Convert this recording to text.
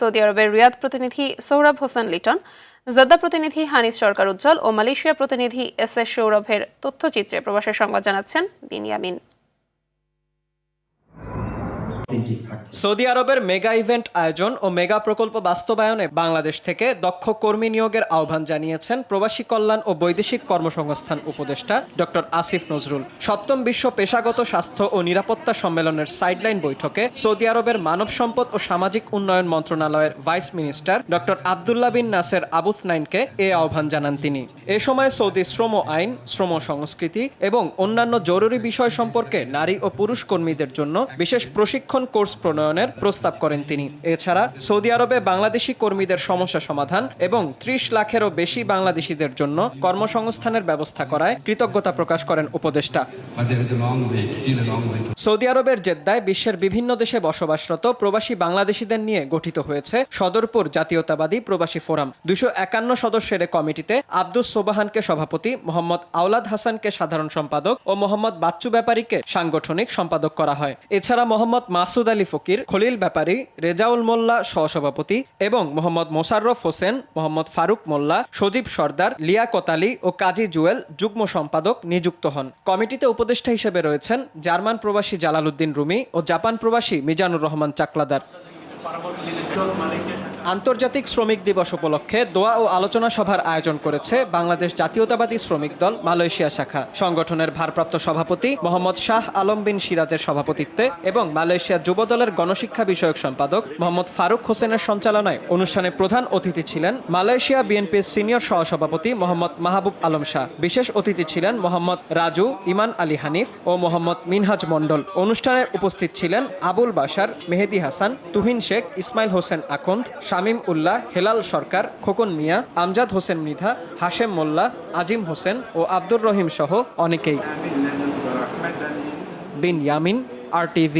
Saudi আরবের রিয়াদ প্রতিনিধি Sourav Hossain Liton, Jeddah প্রতিনিধি হানিস সরকার উজ্জ্বল ও মালয়েশিয়া প্রতিনিধি এস সৌরভের তথ্যচিত্রে প্রবাসের সংবাদ জানাচ্ছেন বিনিয়ামিন। সৌদি আরবের মেগা ইভেন্ট আয়োজন ও মেগা প্রকল্প বাস্তবায়নে বাংলাদেশ থেকে দক্ষ কর্মী নিয়োগের আহ্বান জানিয়েছেন প্রবাসী কল্যাণ ও বৈদেশিক কর্মসংস্থান উপদেষ্টা ডক্টর আসিফ নজরুল। সপ্তম বিশ্ব পেশাগত স্বাস্থ্য ও নিরাপত্তা সম্মেলনের সাইডলাইন বৈঠকে সৌদি আরবের মানব সম্পদ ও সামাজিক উন্নয়ন মন্ত্রণালয়ের ভাইস মিনিস্টার ডক্টর আবদুল্লাহ বিন নাসের আবুথনাইনকে এ আহ্বান জানান তিনি। এ সময় সৌদি শ্রম আইন, শ্রম সংস্কৃতি এবং অন্যান্য জরুরি বিষয় সম্পর্কে নারী ও পুরুষ কর্মীদের জন্য বিশেষ প্রশিক্ষণ কোর্স প্রণয়নের প্রস্তাব করেন তিনি। এছাড়া সৌদি আরবে বাংলাদেশি কর্মীদের সমস্যা সমাধান এবং ৩০ লাখেরও বেশি বাংলাদেশিদের জন্য কর্মসংস্থানের ব্যবস্থা করায় কৃতজ্ঞতা প্রকাশ করেন উপদেষ্টা। সৌদি আরবের জেদ্দায় বিশ্বের বিভিন্ন দেশে বসবাসরত প্রবাসী বাংলাদেশিদের নিয়ে গঠিত হয়েছে সদরপুর জাতীয়তাবাদী প্রবাসী ফোরাম। 251 সদস্যের কমিটিতে আব্দুস সোবাহানকে সভাপতি, মোহাম্মদ আওলাদ হাসানকে সাধারণ সম্পাদক ও মোহাম্মদ বাচ্চু ব্যাপারীকে সাংগঠনিক সম্পাদক করা হয়। এছাড়া মোহাম্মদ মাসুদ আলী ফকির, খলিল ব্যাপারী, রেজাউল মোল্লা সহসভাপতি এবং মোহাম্মদ মোশাররফ হোসেন, মোহাম্মদ ফারুক মোল্লা, সজীব সর্দার, লিয়াকত আলী ও কাজী জুয়েল যুগ্ম সম্পাদক নিযুক্ত হন। কমিটিতে উপদেষ্টা হিসেবে রয়েছেন জার্মান প্রবাসী জালালউদ্দিন রুমি ও জাপান প্রবাসী মিজানুর রহমান চাকলাদার। আন্তর্জাতিক শ্রমিক দিবস উপলক্ষে দোয়া ও আলোচনা সভার আয়োজন করেছে বাংলাদেশ জাতীয়তাবাদী শ্রমিক দল মালয়েশিয়া শাখা। সংগঠনের ভারপ্রাপ্ত সভাপতি মোহাম্মদ শাহ আলম বিন সিরাজের সভাপতিত্বে এবং মালয়েশিয়া যুব দলের গণশিক্ষা বিষয়ক সম্পাদক মোহাম্মদ ফারুক হোসেনের সঞ্চালনায় অনুষ্ঠানে প্রধান অতিথি ছিলেন মালয়েশিয়া বিএনপির সিনিয়র সহসভাপতি মোহাম্মদ মাহবুব আলম শাহ। বিশেষ অতিথি ছিলেন মোহাম্মদ রাজু, ইমান আলী হানিফ ও মোহাম্মদ মিনহাজ মন্ডল। অনুষ্ঠানে উপস্থিত ছিলেন আবুল বাশার, মেহেদি হাসান, তুহিন শেখ, ইসমাইল হোসেন আকন্দ, শামীম উল্লাহ, হেলাল সরকার, খোকন মিয়া, আমজাদ হোসেন মৃধা, হাশেম মোল্লা, আজিম হোসেন ও আব্দুর রহিম সহ অনেকেই। বিনিয়ামিন, RTV।